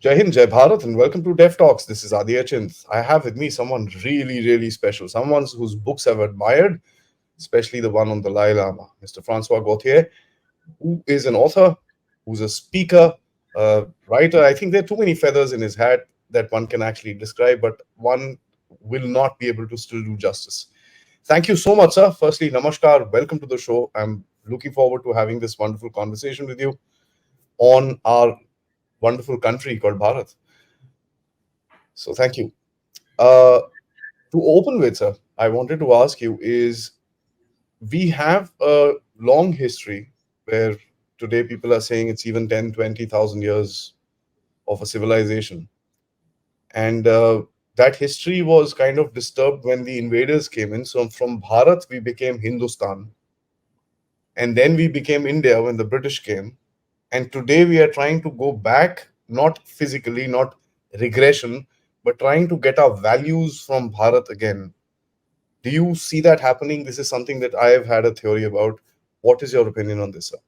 Jai Hind, Jai Bharat, and welcome to Dev Talks. This is Aadi. I have with me someone really, really special, someone whose books I've admired, especially the one on the Dalai Lama, Mr. Francois Gautier, who is an author, who's a speaker, a writer. I think there are too many feathers in his hat that one can actually describe, but one will not be able to still do justice. Thank you so much, sir. Firstly, namaskar. Welcome to the show. I'm looking forward to having this wonderful conversation with you on our wonderful country called Bharat. So, thank you. Uh, to open with, sir, I wanted to ask you is we have a long history where today people are saying it's even 10, 20,000 years of a civilization. And that history was kind of disturbed when the invaders came in. So from Bharat, we became Hindustan. And then we became India when the British came. And today we are trying to go back, not physically, not regression, but trying to get our values from Bharat again. Do you see that happening? This is something that I have had a theory about. What is your opinion on this, sir?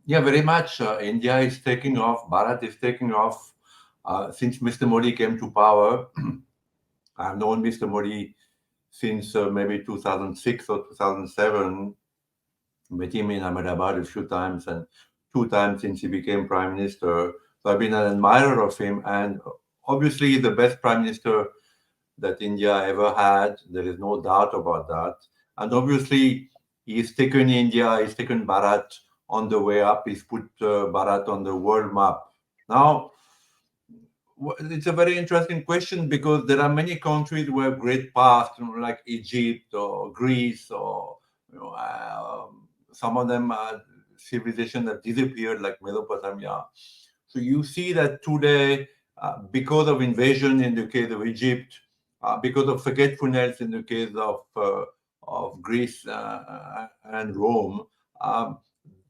Yeah, very much. India is taking off. Bharat is taking off since Mr. Modi came to power. I've known Mr. Modi since maybe 2006 or 2007. Met him in Ahmedabad a few times and two times since he became prime minister. So I've been an admirer of him, and obviously the best prime minister that India ever had. There is no doubt about that. And obviously, he's taken India, he's taken Bharat on the way up. He's put Bharat on the world map. Now, it's a very interesting question because there are many countries who have great past, like Egypt or Greece, or some of them are civilizations that disappeared, like Mesopotamia. So you see that today, because of invasion in the case of Egypt, because of forgetfulness in the case of Greece and Rome, um,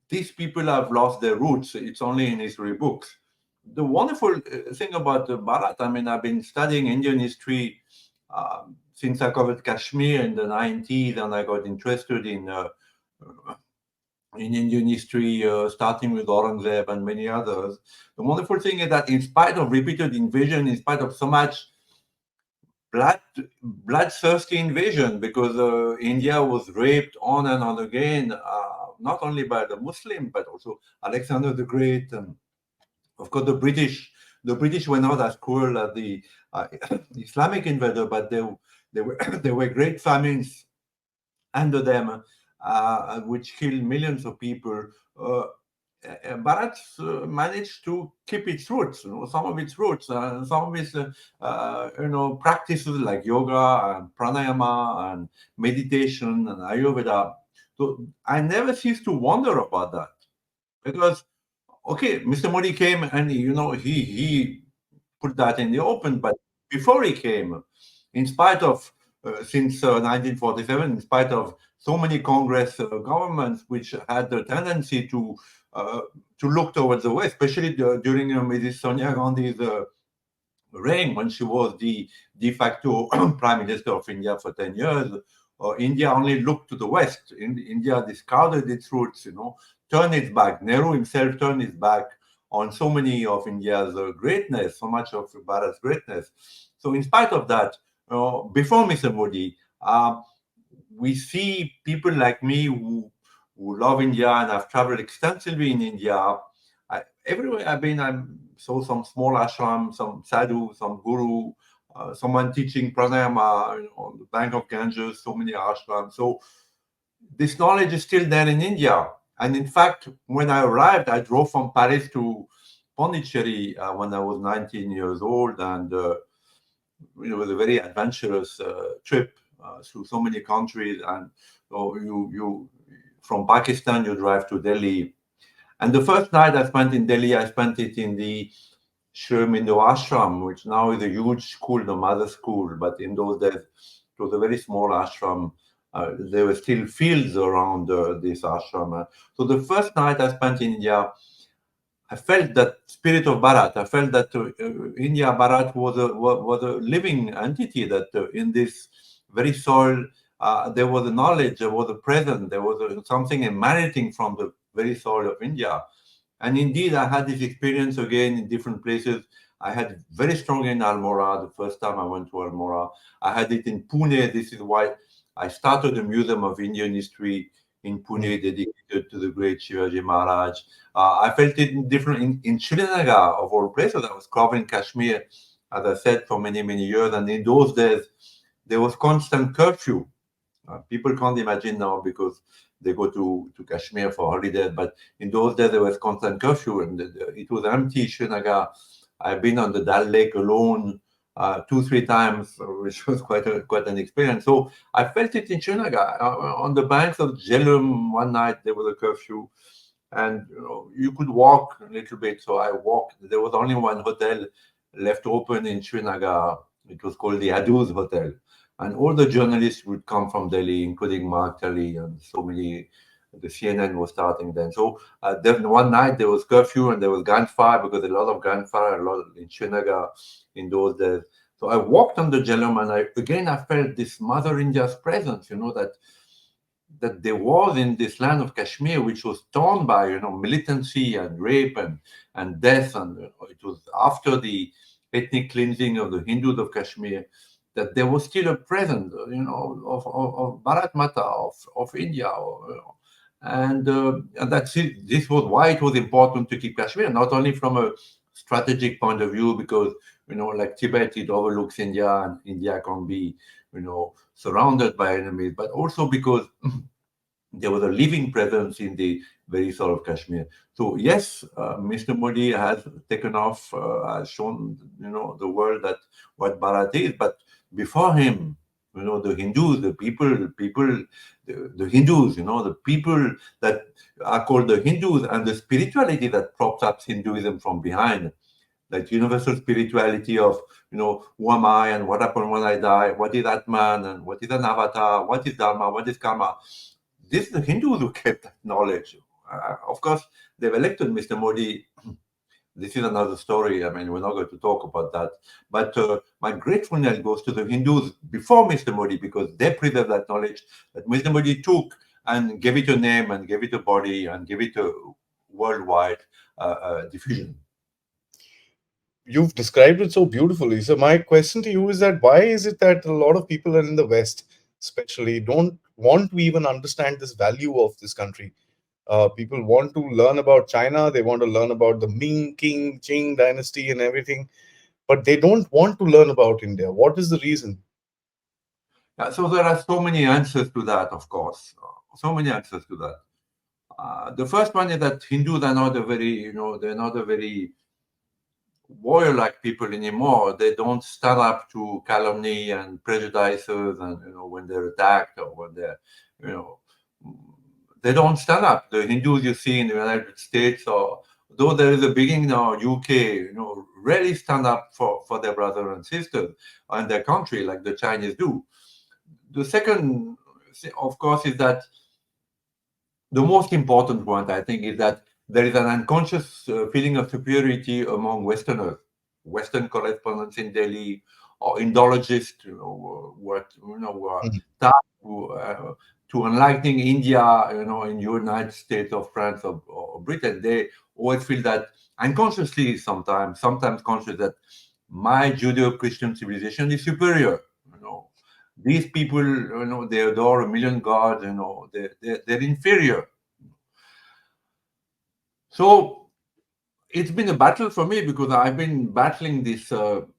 these people have lost their roots. It's only in history books. The wonderful thing about Bharat, I mean, I've been studying Indian history since I covered Kashmir in the 90s, and I got interested in Indian history, starting with Aurangzeb and many others. The wonderful thing is that in spite of repeated invasion, in spite of so much blood, bloodthirsty invasion, because India was raped on and on again, not only by the Muslim, but also Alexander the Great, and of course the British were not as cruel as the Islamic invader, but they were there were great famines under them, which killed millions of people. Bharat managed to keep its roots, some of its roots, some of its, practices like yoga and pranayama and meditation and Ayurveda. So I never cease to wonder about that because, okay, Mr. Modi came and he put that in the open, but before he came, in spite of since 1947, in spite of so many Congress governments which had the tendency uh, to look towards the West, especially during Mrs. Sonia Gandhi's reign when she was the de facto prime minister of India for 10 years. India only looked to the West. India discarded its roots, turned its back. Nehru himself turned his back on so many of India's greatness, so much of Bharat's greatness. So, in spite of that, before Mr. Modi, we see people like me who love India and have traveled extensively in India. Everywhere I've been, I saw some small ashram, some sadhu, some guru, someone teaching pranayama on the bank of Ganges, so many ashrams. So this knowledge is still there in India. And in fact, when I arrived, I drove from Paris to Pondicherry when I was 19 years old, and it was a very adventurous trip through so many countries. And you from Pakistan, you drive to Delhi. And the first night I spent in Delhi, I spent it in the Shri Aurobindo Ashram, which now is a huge school, the mother school. But in those days, it was a very small ashram. There were still fields around this ashram. So the first night I spent in India, I felt that spirit of Bharat. I felt that India, Bharat was a living entity. That in this very soil, there was a knowledge, there was a presence, there was something emanating from the very soil of India. And indeed, I had this experience again in different places. I had it very strong in Almora the first time I went to Almora. I had it in Pune. This is why I started a museum of Indian history in Mm. Pune dedicated to the great Shivaji Maharaj. I felt it in Srinagar, of all places. I was covering Kashmir, as I said, for many, many years. And in those days, there was constant curfew. People can't imagine now because they go to Kashmir for holidays, but in those days there was constant curfew and it was empty. Srinagar. I've been on the Dal Lake alone two, three times, which was quite an experience. So I felt it in Srinagar. On the banks of Jhelum one night there was a curfew, and you could walk a little bit. So I walked. There was only one hotel left open in Srinagar. It was called the Aduz Hotel, and all the journalists would come from Delhi, including Mark Tully and so many. The CNN was starting then. So then one night there was curfew and there was gunfire because a lot of gunfire, a lot in Srinagar in those days. So I walked on the Jhelum and I felt this Mother India's presence. That there was in this land of Kashmir, which was torn by militancy and rape and death, and it was after the ethnic cleansing of the Hindus of Kashmir, that there was still a presence, of Bharat Mata of India, and that's it. This was why it was important to keep Kashmir, not only from a strategic point of view, because like Tibet, it overlooks India, and India can be surrounded by enemies, but also because there was a living presence in the very soul of Kashmir. So yes, Mr. Modi has taken off, has shown the world that what Bharat is. But before him, the Hindus, the Hindus, the people that are called the Hindus, and the spirituality that props up Hinduism from behind, like universal spirituality of who am I and what happened when I die, what is Atman and what is an avatar, what is Dharma, what is karma. This the Hindus who kept that knowledge. Of course, they've elected Mr. Modi. This is another story. I mean, we're not going to talk about that. But my gratefulness goes to the Hindus before Mr. Modi because they preserved that knowledge that Mr. Modi took and gave it a name and gave it a body and gave it a worldwide diffusion. You've described it so beautifully. So my question to you is that why is it that a lot of people in the West, especially, don't want to even understand this value of this country? People want to learn about China, they want to learn about the Ming, King, Qing dynasty and everything, but they don't want to learn about India. What is the reason? Yeah, so there are so many answers to that, of course. So many answers to that. The first one is that Hindus are not a very, they're not a very warrior-like people anymore. They don't stand up to calumny and prejudices, and when they're attacked or when they're, you know, they don't stand up. The Hindus you see in the United States, or though there is a beginning now, UK, rarely stand up for their brothers and sisters and their country like the Chinese do. The second, of course, is that the most important one, I think, is that there is an unconscious feeling of superiority among Westerners, Western correspondents in Delhi, or Indologists, who are Mhm. tasked to enlightening India, in United States or France or Britain. They always feel that unconsciously, sometimes conscious, that my Judeo-Christian civilization is superior. You know, these people, they adore a million gods. They're inferior. So it's been a battle for me because I've been battling this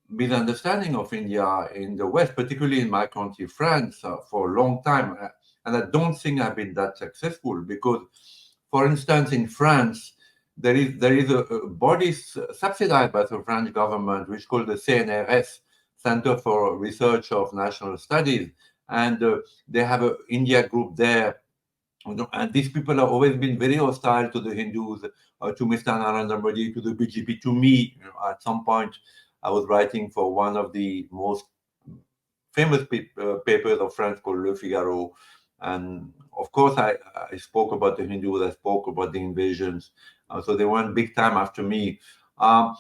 misunderstanding of India in the West, particularly in my country, France, for a long time. And I don't think I've been that successful because, for instance, in France, there is a body subsidized by the French government, which is called the CNRS, Center for Research of National Studies, and they have an India group there. And these people have always been very hostile to the Hindus, to Mr. Narendra Modi, to the BJP, to me. At some point, I was writing for one of the most famous papers of France called Le Figaro. And of course, I spoke about the Hindus, I spoke about the invasions. So they went big time after me. Um,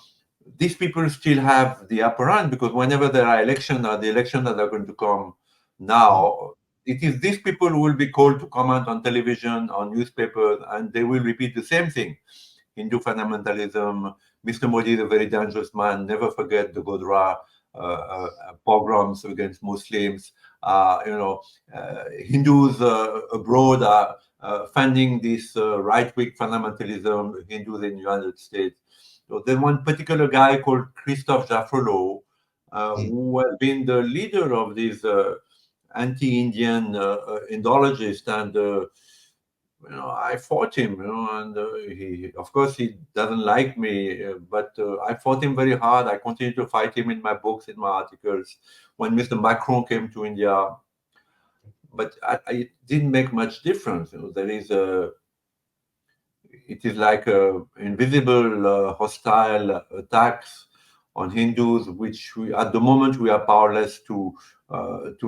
these people still have the upper hand because whenever there are elections, or the elections that are going to come now, it is these people who will be called to comment on television, on newspapers, and they will repeat the same thing. Hindu fundamentalism. Mr. Modi is a very dangerous man. Never forget the Godhra pogroms against Muslims. Hindus abroad are funding this right-wing fundamentalism, Hindus in the United States. So there's one particular guy called Christophe Jaffrelot, Hmm. who has been the leader of this anti-Indian Indologist, and I fought him, and he, of course, he doesn't like me, but I fought him very hard. I continue to fight him in my books, in my articles. When Mr. Macron came to India, but it didn't make much difference. There is a it is like a invisible, hostile attacks on Hindus, which at the moment we are powerless to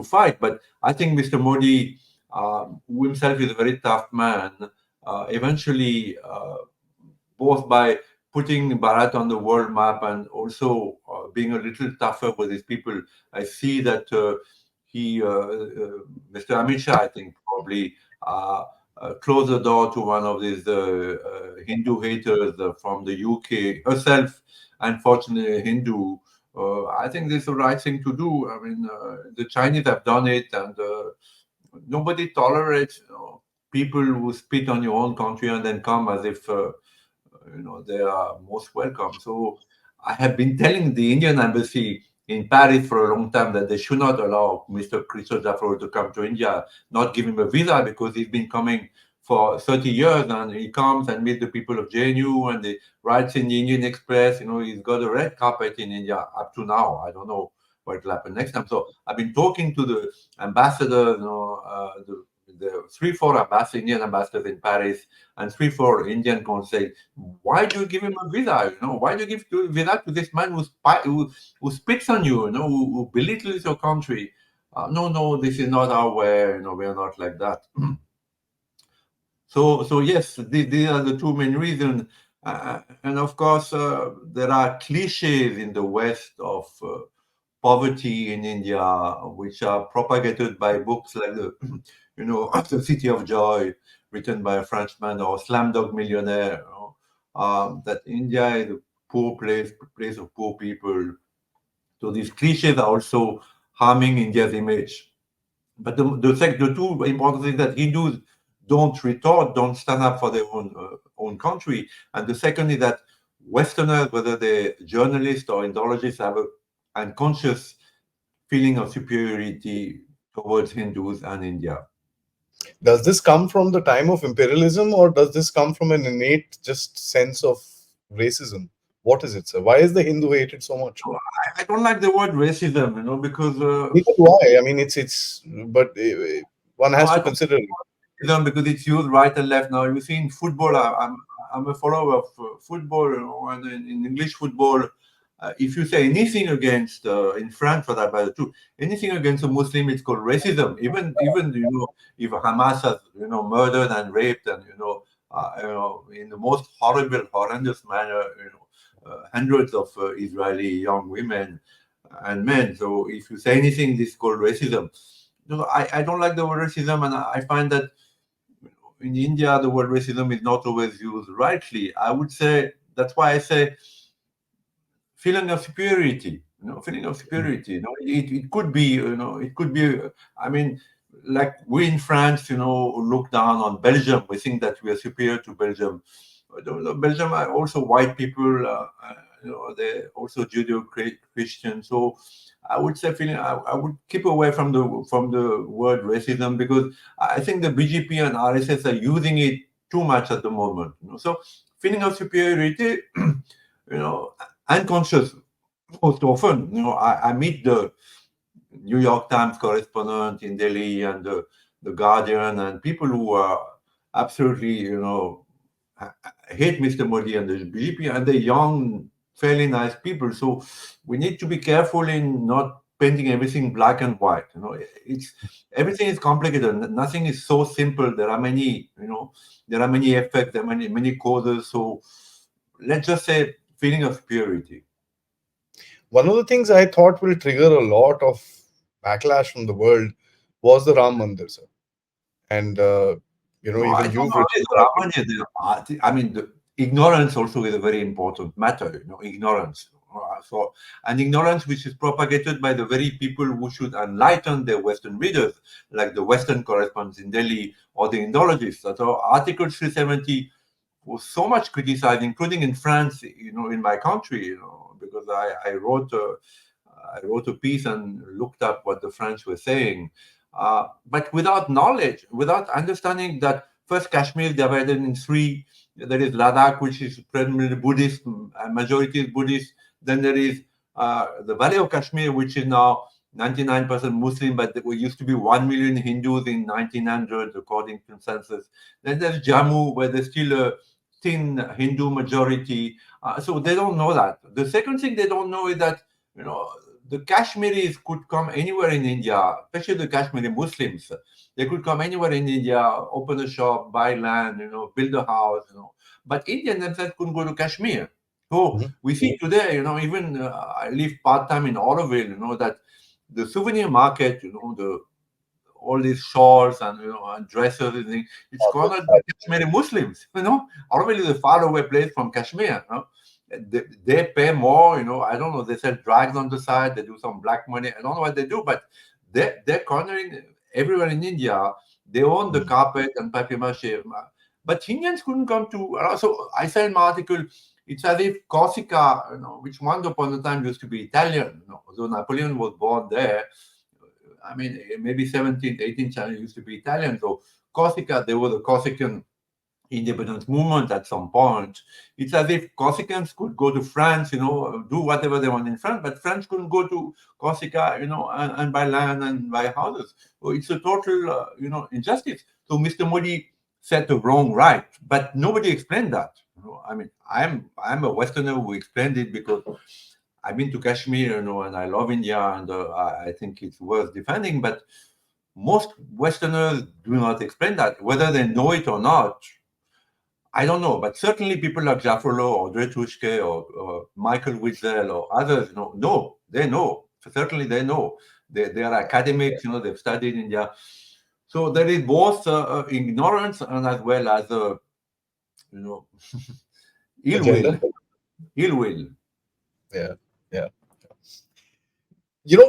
fight. But I think Mr. Modi, who himself is a very tough man, eventually, both by putting Bharat on the world map and also being a little tougher with his people, I see that Mr. Amit Shah, I think, probably. Close the door to one of these Hindu haters from the UK, herself, unfortunately, Hindu. I think this is the right thing to do. I mean, the Chinese have done it, and nobody tolerates people who spit on your own country and then come as if they are most welcome. So I have been telling the Indian embassy in Paris for a long time that they should not allow Mr. Christophe Jaffrelot to come to India, not give him a visa because he's been coming for 30 years and he comes and meets the people of JNU and he writes in the Indian Express. He's got a red carpet in India up to now. I don't know what will happen next time. So I've been talking to the ambassadors, the 3, 4 Indian ambassadors in Paris and 3, 4 Indian consuls. Why do you give him a visa? Why do you give a visa to this man who spits on you? Who belittles your country? No, no, this is not our way. We are not like that. So yes, these are the two main reasons. And of course, there are cliches in the West of poverty in India, which are propagated by books like The City of Joy, written by a Frenchman, or Slamdog Millionaire. That India is a poor place of poor people. So these cliches are also harming India's image. But the two important things that Hindus don't retort, don't stand up for their own country. And the second is that Westerners, whether they're journalists or Indologists, have an unconscious feeling of superiority towards Hindus and India. Does this come from the time of imperialism, or does this come from an innate just sense of racism? What is it, sir? Why is the Hindu hated so much? So I don't like the word racism, because Neither do I. I mean, but one no, has I to don't consider. them because it's used right and left now. You see in football, I'm a follower of football, and in English football, if you say anything against in France for that matter too, anything against a Muslim, it's called racism. Even if Hamas has murdered and raped and in the most horrible, horrendous manner, hundreds of Israeli young women and men. So if you say anything, this is called racism. I don't like the word racism, and I find that in India, the word racism is not always used rightly. I would say that's why I say feeling of superiority. Feeling of superiority. It could be. It could be. I mean, like we in France, look down on Belgium. We think that we are superior to Belgium. Belgium are also white people. They're also Judeo-Christian. So I would say I would keep away from the word racism because I think the BJP and RSS are using it too much at the moment. So feeling of superiority, unconscious most often. I meet the New York Times correspondent in Delhi and the Guardian and people who are absolutely, hate Mr. Modi and the BJP, and they're young, fairly nice people. So we need to be careful in not painting everything black and white. It's everything is complicated. Nothing is so simple. There are many, there are many effects. There are many causes. So let's just say feeling of superiority. One of the things I thought will trigger a lot of backlash from the world was the Ram Mandir, sir. And No, I even don't you've know. written It's about it. Raman is there. I mean, ignorance also is a very important matter, ignorance. So, and ignorance which is propagated by the very people who should enlighten their Western readers, like the Western correspondents in Delhi or the Indologists. So Article 370 was so much criticized, including in France, in my country, because I wrote a piece and looked up what the French were saying. But without knowledge, without understanding that first Kashmir is divided in three. There is Ladakh, which is primarily Buddhist, majority is Buddhist. Then there is the Valley of Kashmir, which is now 99% Muslim, but there used to be 1 million Hindus in 1900, according to census. Then there's Jammu, where there's still a thin Hindu majority. So they don't know that. The second thing they don't know is that, you know, the Kashmiris could come anywhere in India, especially the Kashmiri Muslims. They could come anywhere in India, open a shop, buy land, build a house. But Indians themselves couldn't go to Kashmir. So Mhm. we see today, even I live part time in Oroville, that the souvenir market, the all these shawls and and dresses and things, it's Not good. cornered by Kashmiri Muslims. Oroville is a faraway place from Kashmir. They pay more. I don't know. They sell drugs on the side. They do some black money. I don't know what they do, but they're cornering everywhere in India. They own the Mm. carpet and papier mâché. But Indians couldn't come to. So I said in my article, it's as if Corsica, which once upon a time used to be Italian. Although Napoleon was born there, I mean, maybe 17th, 18th century used to be Italian. So Corsica, there was a Corsican independence movement at some point. It's as if Corsicans could go to France, do whatever they want in France, but French couldn't go to Corsica, and buy land and buy houses. So it's a total, injustice. So Mr. Modi set the wrong right, but nobody explained that. I mean, I'm a Westerner who explained it because I've been to Kashmir, and I love India, and I think it's worth defending. But most Westerners do not explain that, whether they know it or not. I don't know, but certainly people like Jaffrolo or Dre Tushke or Michael Witzel or others, no, they know. Certainly they know. They are academics, they've studied India. So there is both ignorance and as well as, you know, ill will. Agenda. Ill will. Yeah. Yeah.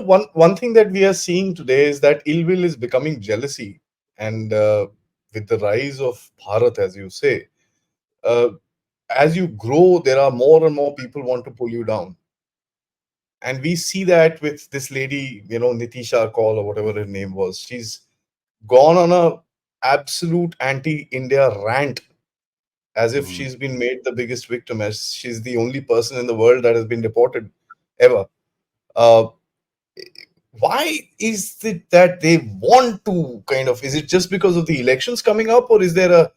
One thing that we are seeing today is that ill will is becoming jealousy, and with the rise of Bharat, as you say, uh, as you grow, there are more and more people want to pull you down, and we see that with this lady, Nitisha Kaul or whatever her name was. She's gone on a absolute anti-India rant, as if Mhm. she's been made the biggest victim, as she's the only person in the world that has been deported ever. Uh, why is it that they want to kind of? Is it just because of the elections coming up, or is there a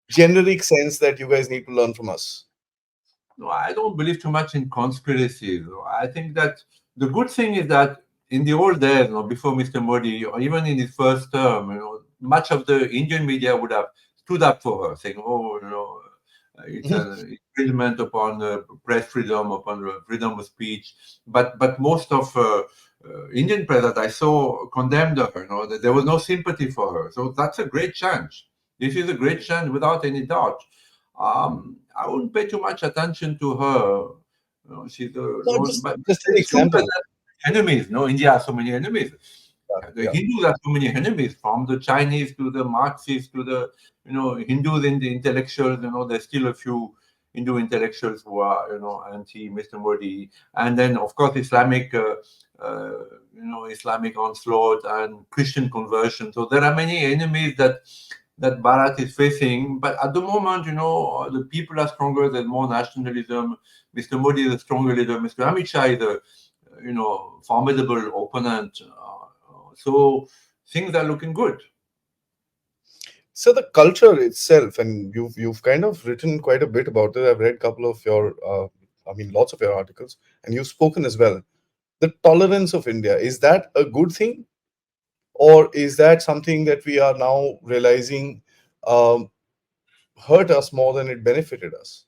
generic sense that you guys need to learn from us? No, I don't believe too much in conspiracies. I think that the good thing is that in the old days, before Mr. Modi, or even in his first term, much of the Indian media would have stood up for her, saying, "Oh, it's an infringement upon press freedom, upon freedom of speech." But most of Indian press that I saw condemned her. That there was no sympathy for her. So that's a great change. This is a great change without any doubt. I wouldn't pay too much attention to her. She's a No, lone, just but just an it's true that example. enemies. No, India has so many enemies. The Yeah, Hindus have so many enemies, from the Chinese to the Marxists to the Hindus in the intellectuals. There's still a few Hindu intellectuals who are anti Mr. Modi, and then of course Islamic. Uh, Islamic onslaught and Christian conversion. So there are many enemies that Bharat is facing. But at the moment, the people are stronger. There's more nationalism. Mr. Modi is a stronger leader. Mr. Amit Shah is a, formidable opponent. So things are looking good. so the culture itself, and you've kind of written quite a bit about it. I've read a couple of your, lots of your articles, and you've spoken as well. The tolerance of India, is that a good thing, or is that something that we are now realizing um, hurt us more than it benefited us?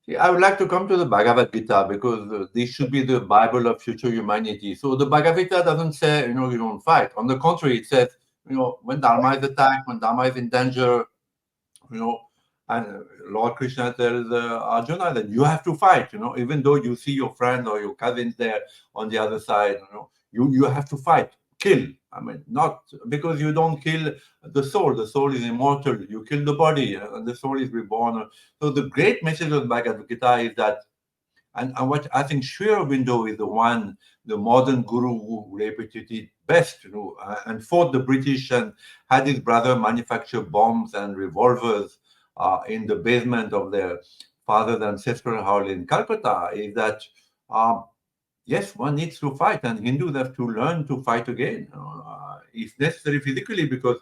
See, I would like to come to the Bhagavad Gita because this should be the Bible of future humanity. So the Bhagavad Gita doesn't say, you don't fight. On the contrary, it says, when Dharma is attacked, when Dharma is in danger, you know, And Lord Krishna tells Arjuna that you have to fight, even though you see your friend or your cousins there on the other side, you have to fight, kill. I mean, not because you don't kill the soul. The soul is immortal. You kill the body, and the soul is reborn. So the great message of Bhagavad Gita is that, and what I think Sri Aurobindo is the modern guru who repeated it best, and fought the British and had his brother manufacture bombs and revolvers in the basement of their father's ancestral house in Calcutta, is that yes, one needs to fight, and Hindus have to learn to fight again, if necessary physically, because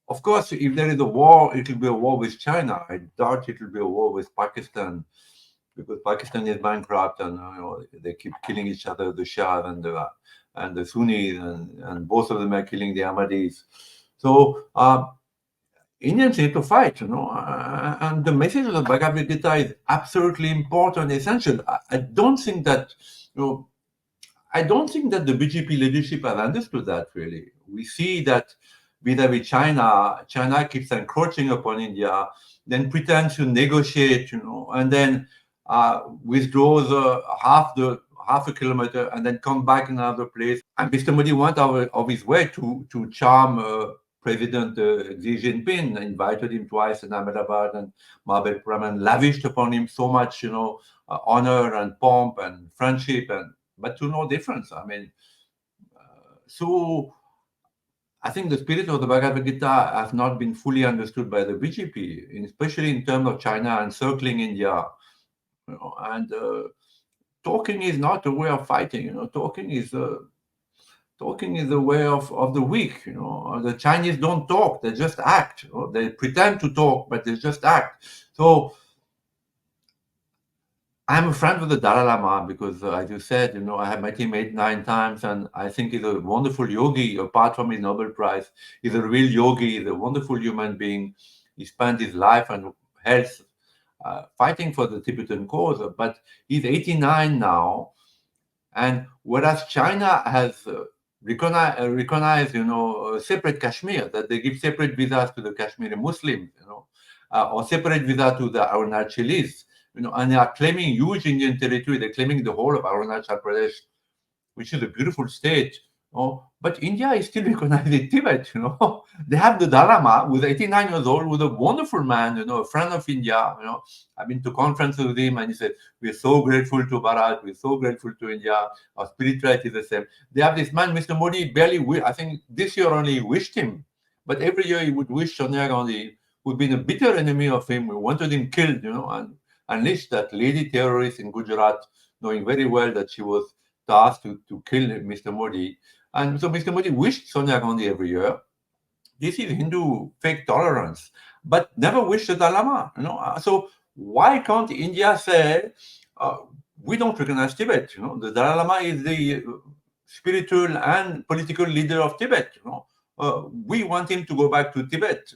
of course, if there is a war, it will be a war with China. I doubt it will be a war with Pakistan, because Pakistan is bankrupt and they keep killing each other, the Shah and the Sunnis, and both of them are killing the Ahmadis. So Indians need to fight, and the message of the Bhagavad Gita is absolutely important, essential. I don't think that, I don't think that the BJP leadership has understood that really. We see that vis-a-vis China, China keeps encroaching upon India, then pretends to negotiate, and then withdraws half a kilometer and then come back in another place. And Mr. Modi went out of his way to charm President Xi Jinping, invited him twice in Ahmedabad and Mahabalipuram, and lavished upon him so much, honor and pomp and friendship, but to no difference. I mean, so I think the spirit of the Bhagavad Gita has not been fully understood by the BJP, especially in terms of China encircling India. And talking is not a way of fighting. Talking is a way of the weak. The Chinese don't talk; they just act. They pretend to talk, but they just act. So I'm a friend of the Dalai Lama because, as you said, I have met him 8, 9 times, and I think he's a wonderful yogi. Apart from his Nobel Prize, he's a real yogi. He's a wonderful human being. He spent his life and health fighting for the Tibetan cause. But he's 89 now, and whereas China has recognized, separate Kashmir, that they give separate visas to the Kashmiri Muslims, or separate visa to the Arunachalis, and they are claiming huge Indian territory. They're claiming the whole of Arunachal Pradesh, which is a beautiful state. But India is still recognizing Tibet. They have the Dalai Lama, who's 89 years old, who's a wonderful man, a friend of India. I've been to conferences with him, and he said, "We're so grateful to Bharat. We're so grateful to India. Our spirituality is the same." They have this man, Mr. Modi, barely. I think this year only wished him, but every year he would wish Sonia Gandhi, who'd been a bitter enemy of him, who wanted him killed, and unleashed that lady terrorist in Gujarat, knowing very well that she was tasked to kill Mr. Modi. And so Mr. Modi wished Sonia Gandhi every year. This is Hindu fake tolerance, but never wished the Dalai Lama. So why can't India say, we don't recognize Tibet? The Dalai Lama is the spiritual and political leader of Tibet. We want him to go back to Tibet.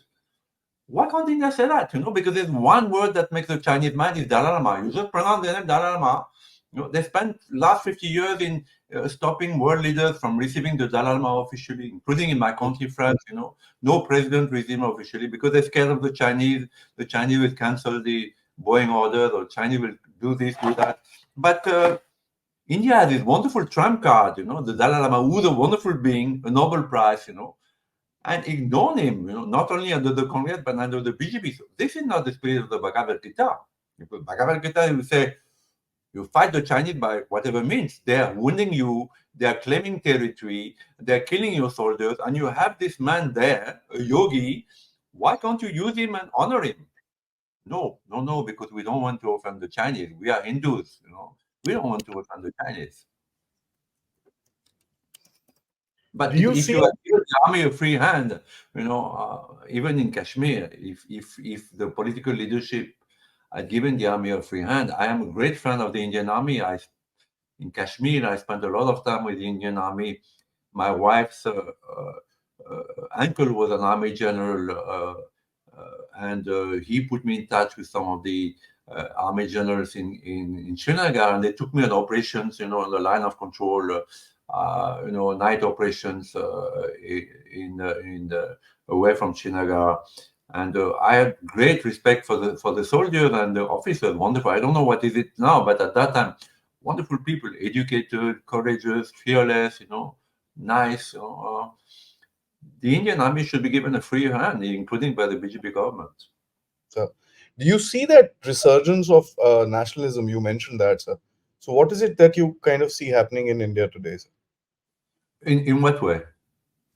Why can't India say that? Because there's one word that makes the Chinese mad is Dalai Lama. You just pronounce the name Dalai Lama. They spent last 50 years in stopping world leaders from receiving the Dalai Lama officially, including in my country, France. No president received him officially because they're scared of the Chinese. The Chinese will cancel the Boeing orders, or Chinese will do this, do that. But India has this wonderful trump card. The Dalai Lama, who's a wonderful being, a Nobel Prize. And ignore him, not only under the Congress, but under the BJP. So this is not the spirit of the Bhagavad Gita. Because Bhagavad Gita will say, you fight the Chinese by whatever means. They are wounding you, they are claiming territory, they are killing your soldiers, and you have this man there, a yogi. Why can't you use him and honor him? No, because we don't want to offend the Chinese. We are Hindus, we don't want to offend the Chinese. But if you give the army a free hand, even in Kashmir, if the political leadership had given the army a free hand, I am a great fan of the Indian Army. In Kashmir, I spent a lot of time with the Indian Army. My wife's uncle was an army general, and he put me in touch with some of the army generals in Srinagar, and they took me on operations, on the line of control. Night operations away from Srinagar, And I had great respect for the soldiers and the officers. Wonderful. I don't know what is it now, but at that time, wonderful people, educated, courageous, fearless. Nice. The Indian army should be given a free hand, including by the BJP government. So, do you see that resurgence of nationalism? You mentioned that, sir. So, what is it that you kind of see happening in India today, sir? In what way?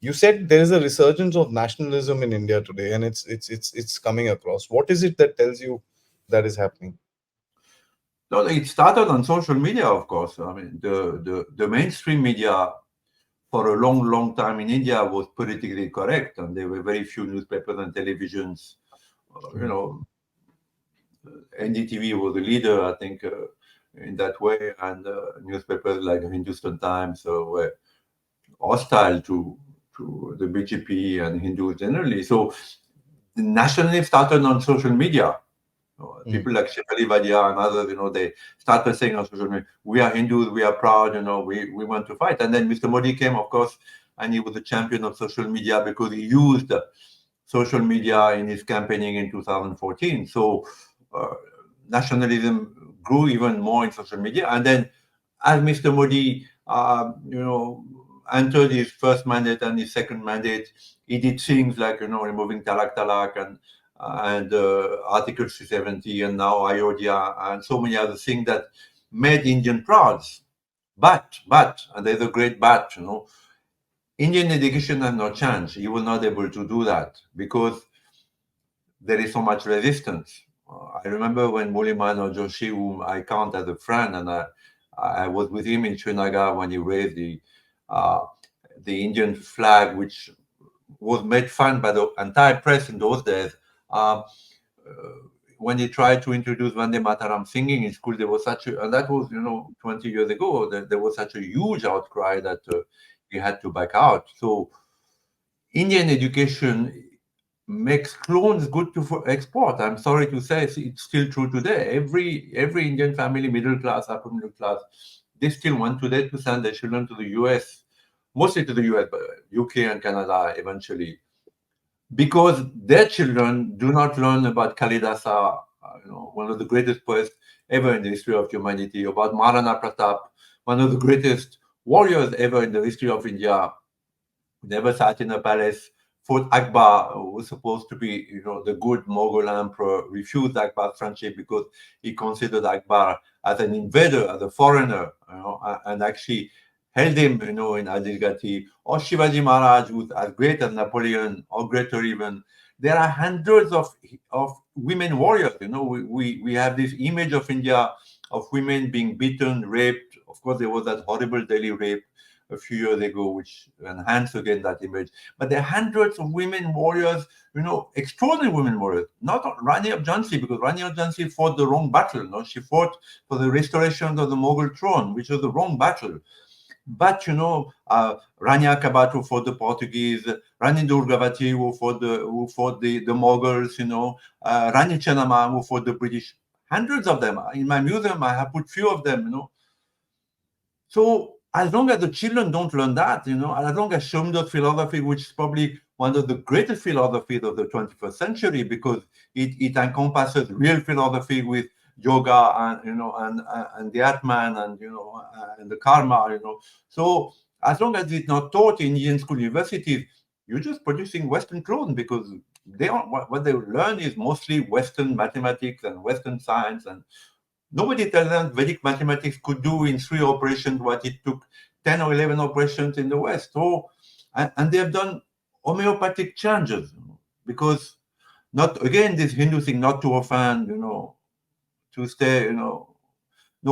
You said there is a resurgence of nationalism in India today, and it's coming across. What is it that tells you that is happening? No, it started on social media, of course. I mean, the mainstream media for a long, long time in India was politically correct, and there were very few newspapers and televisions. You Mm. know, NDTV was the leader, I think, in that way, and newspapers like Hindustan Times were hostile to the BJP and Hindus generally. So the nationalism started on social media. Mm. People like Shefali Vadia and others, they started saying on social media, we are Hindus, we are proud, we want to fight. And then Mr. Modi came, of course, and he was a champion of social media because he used social media in his campaigning in 2014. So uh, nationalism grew even more in social media. And then as Mr. Modi, entered his first mandate and his second mandate, he did things like, removing Talak Talak and Article 370 and now Ayodhya and so many other things that made Indian proud. But, and there's a great but, Indian education has not changed. You will not able to do that because there is so much resistance. I remember when Mulimano Joshi, whom I count as a friend, and I was with him in Srinagar when he raised uh, the Indian flag, which was made fun by the entire press in those days. Uh, when he tried to introduce Vande Mataram singing in school, there was and that was, 20 years ago, there was such a huge outcry that he had to back out. So Indian education makes clones good to for export. I'm sorry to say it's still true today. Every Indian family, middle class, upper middle class, they still want today to send their children to the US, mostly to the US, but UK and Canada eventually, because their children do not learn about Kalidasa, one of the greatest poets ever in the history of humanity, about Maharana Pratap, one of the greatest warriors ever in the history of India, never sat in a palace. Fought Akbar, who was supposed to be, the good Mughal emperor, refused Akbar's friendship because he considered Akbar as an invader, as a foreigner, and actually held him, in Adirgati. Or Shivaji Maharaj, who's as great as Napoleon, or greater even. There are hundreds of women warriors. We have this image of India of women being beaten, raped. Of course, there was that horrible Delhi rape a few years ago, which enhanced again that image. But there are hundreds of women warriors, extraordinary women warriors. Not Rani of Jhansi, because Rani of Jhansi fought the wrong battle. No, she fought for the restoration of the Mughal throne, which was the wrong battle. But Rani Akabatu fought the Portuguese, Rani Durgavati who fought the Mughals, Rani Chennamma who fought the British. Hundreds of them in my museum. I have put few of them. So as long as the children don't learn that, as long as Shomda's philosophy, which is probably one of the greatest philosophies of the 21st century, because it encompasses real philosophy with yoga and the Atman and the karma, So as long as it's not taught in Indian school universities, you're just producing Western clones because they are what they learn is mostly Western mathematics and Western science, and nobody tells them Vedic mathematics could do in 3 operations what it took 10 or 11 operations in the West. So, and they have done homeopathic changes because not, again, this Hindu thing, not to offend, to stay, no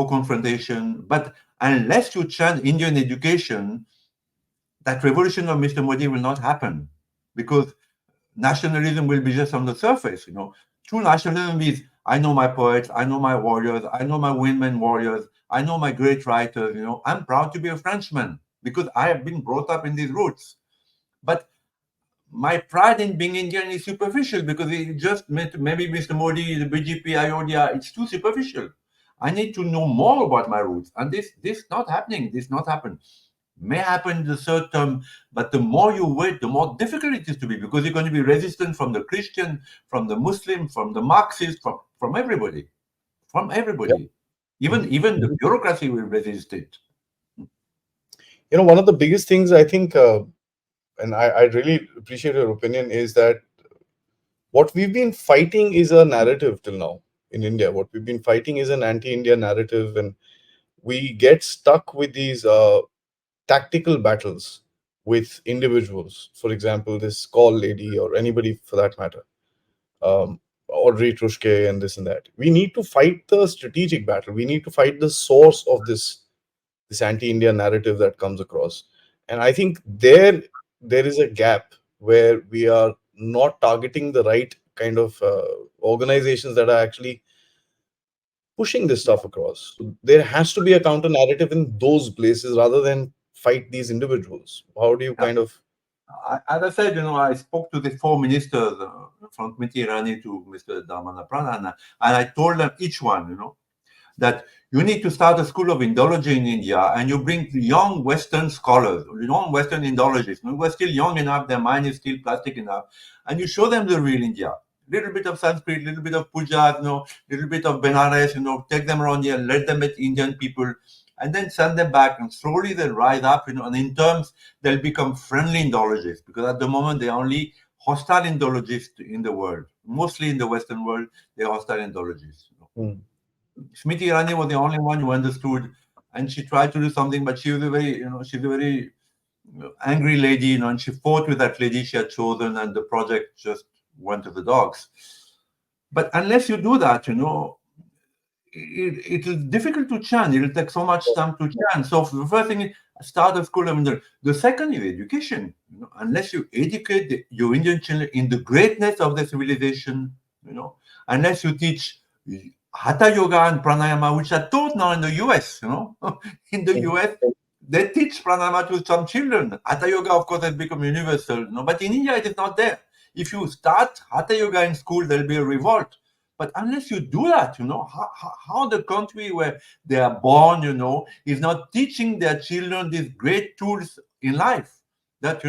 confrontation. But unless you change Indian education, that revolution of Mr. Modi will not happen because nationalism will be just on the surface. True nationalism is I know my poets, I know my warriors, I know my women warriors, I know my great writers. I'm proud to be a Frenchman because I have been brought up in these roots. But my pride in being Indian is superficial because it just maybe Mr. Modi, the BJP, Ayodhya, it's too superficial. I need to know more about my roots, and this not happening. This not happen. may happen in the third term, but the more you wait, the more difficult it is to be, because you're going to be resistant from the Christian, from the Muslim, from the Marxist, from everybody, from Yeah. everybody. Even Mhm. even the bureaucracy will resist it. One of the biggest things I think, and I really appreciate your opinion, is that what we've been fighting is a narrative till now in India. What we've been fighting is an anti-India narrative, and we get stuck with these tactical battles with individuals. For example, this call lady or anybody for that matter, Audrey Trushke and this and that. We need to fight the strategic battle. We need to fight the source of this anti-India narrative that comes across. And I think there is a gap where we are not targeting the right kind of organizations that are actually pushing this stuff across. So there has to be a counter narrative in those places rather than fight these individuals. How do you Yeah. kind of? As I said, I spoke to the four ministers, from Smriti Irani to Mr. Dharmendra Pradhan, and I told them each one, that you need to start a school of Indology in India, and you bring young Western scholars, young Western Indologists, who are still young enough, their mind is still plastic enough, and you show them the real India. Little bit of Sanskrit, little bit of Puja, little bit of Benares, take them around here, let them meet Indian people, and then send them back, and slowly they'll rise up, and in terms, they'll become friendly Indologists, because at the moment they're only hostile Indologists in the world. Mostly in the Western world, they're hostile Indologists. Hmm. Smriti Irani was the only one who understood, and she tried to do something, but she was a very, she's a very angry lady, and she fought with that lady she had chosen, and the project just went to the dogs. But unless you do that, it is difficult to change. It will take so much time to change. So the first thing is start a school of Indian. The second is education. Unless you educate your Indian children in the greatness of the civilization, unless you teach Hatha Yoga and Pranayama, which are taught now in the US, in the Hmm. US, they teach pranayama to some children. Hatha Yoga, of course, has become universal, but in India, it is not there. If you start Hatha Yoga in school, there'll be a revolt. But unless you do that, how the country where they are born, is not teaching their children these great tools in life. That,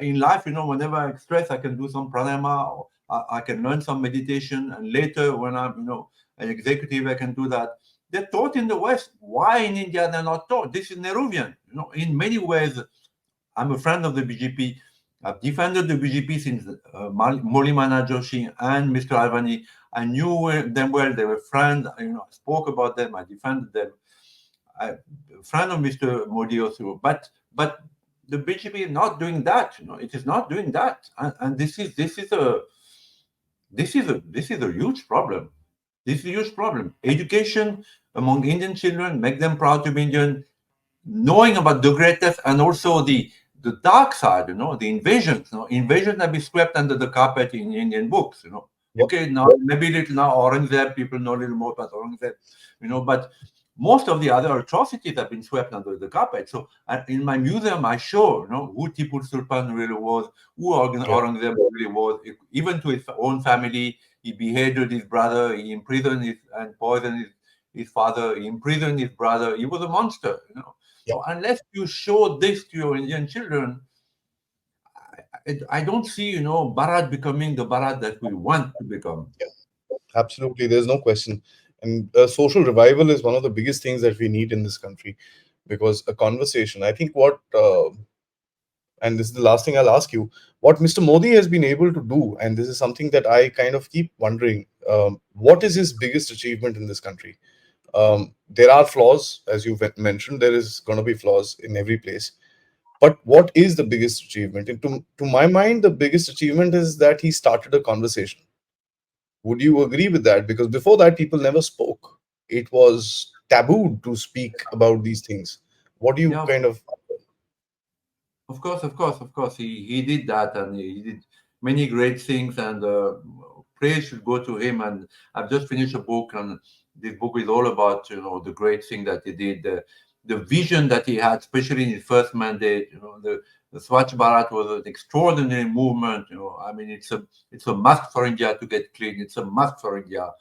in life, whenever I stress, I can do some pranayama, or I can learn some meditation. And later, when I'm, an executive, I can do that. They're taught in the West. Why in India they're not taught? This is Nehruvian. In many ways, I'm a friend of the BJP. I've defended the BJP since Molimana Joshi and Mr. Alvani. I knew them well. They were friends. I spoke about them. I defended them. I, friend of Mr. Modi also. But the BJP is not doing that. It is not doing that. And this is a huge problem. This is a huge problem. Education among Indian children, make them proud to be Indian, knowing about the greatest and also the dark side, the invasions. Invasions have been swept under the carpet in Indian books. Yep. Okay, now maybe little now Aurangzeb, people know a little more about Aurangzeb, but most of the other atrocities have been swept under the carpet. So in my museum, I show, who Tipu Sultan really was, who Yeah. Aurangzeb really was. Even to his own family, he beheaded his brother, he imprisoned and poisoned his father, he imprisoned his brother. He was a monster. Yeah. So unless you show this to your Indian children, I don't see, Bharat becoming the Bharat that we want to become. Yeah. Absolutely. There's no question. And social revival is one of the biggest things that we need in this country, because a conversation, I think and this is the last thing I'll ask you, what Mr. Modi has been able to do, and this is something that I kind of keep wondering, what is his biggest achievement in this country? There are flaws, as you've mentioned, there is going to be flaws in every place. But what is the biggest achievement? And to my mind, the biggest achievement is that he started a conversation. Would you agree with that? Because before that, people never spoke. It was taboo to speak about these things. What do you Yeah, kind of? of course, of course, of course. He did that, and he did many great things, and praise should go to him. And I've just finished a book, and this book is all about the great thing that he did, the vision that he had, especially in his first mandate. The Swachh Bharat was an extraordinary movement. I mean, it's a must for India to get clean. It's a must for India.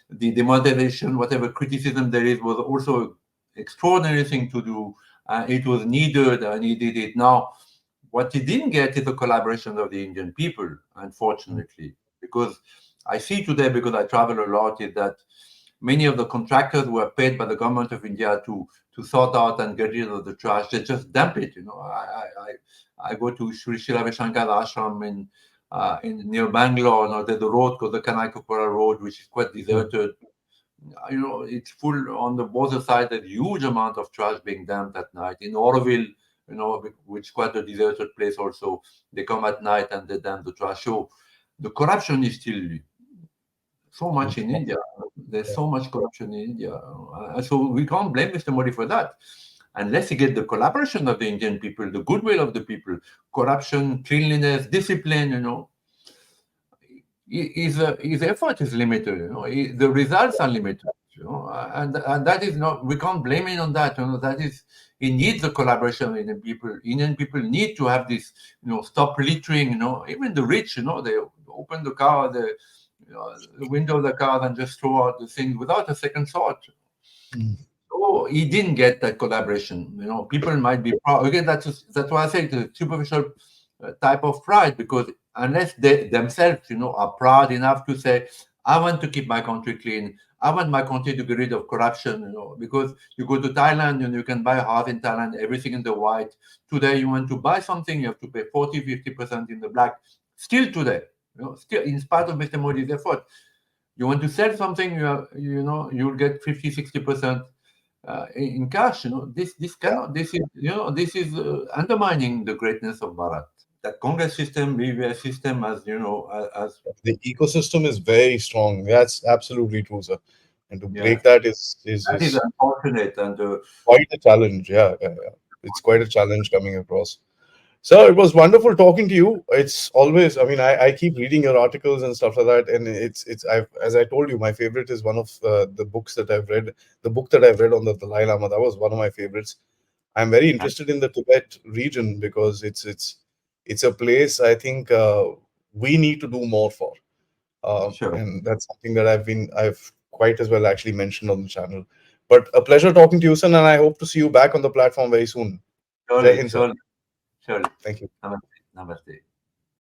The demonetization, whatever criticism there is, was also extraordinary thing to do. It was needed, and he did it. Now, what he didn't get is the collaboration of the Indian people, unfortunately, because I see today, because I travel a lot, is that many of the contractors were paid by the government of India to sort out and get rid of the trash. They just dump it. I go to Sri Sri Ravi Shankar ashram in near Bangalore. There's the road called the Kanakapura Road, which is quite deserted. It's full on the both sides. There's huge amount of trash being dumped at night. In Oroville, which is quite a deserted place also, they come at night and they dump the trash. So the corruption is still so much in India. There's so much corruption in India. So we can't blame Mr. Modi for that. Unless he get the collaboration of the Indian people, the goodwill of the people, corruption, cleanliness, discipline, his effort is limited. The results are limited. And that is not. We can't blame him on that. That is. He needs the collaboration of Indian people. Indian people need to have this. Stop littering. Even the rich. They open the car, the window of the car, and just throw out the things without a second thought. So he didn't get that collaboration. People might be proud. Again, that's why I say it's a superficial type of pride, because unless they themselves, are proud enough to say, I want to keep my country clean. I want my country to get rid of corruption, because you go to Thailand and you can buy a house in Thailand, everything in the white. Today, you want to buy something, you have to pay 40, 50% in the black. Still today, still in spite of Mr. Modi's effort. You want to sell something, you'll get 50, 60% in cash. This cannot. This is undermining the greatness of Bharat. That Congress system, BVS system, as The ecosystem is very strong. That's absolutely true, sir. And to yeah, break that is that is unfortunate. And quite a challenge. Yeah, yeah, yeah. It's quite a challenge coming across. So it was wonderful talking to you. It's always, I mean, I keep reading your articles and stuff like that, and as I told you, my favorite is one of the books that I've read. The book that I've read on the Dalai Lama, that was one of my favorites. I'm very interested in the Tibet region because it's a place I think we need to do more for, sure, and that's something that I've quite as well actually mentioned on the channel. But a pleasure talking to you, son, and I hope to see you back on the platform very soon. Jai surely, Hind, sir. surely, surely. Thank you. Namaste. Namaste.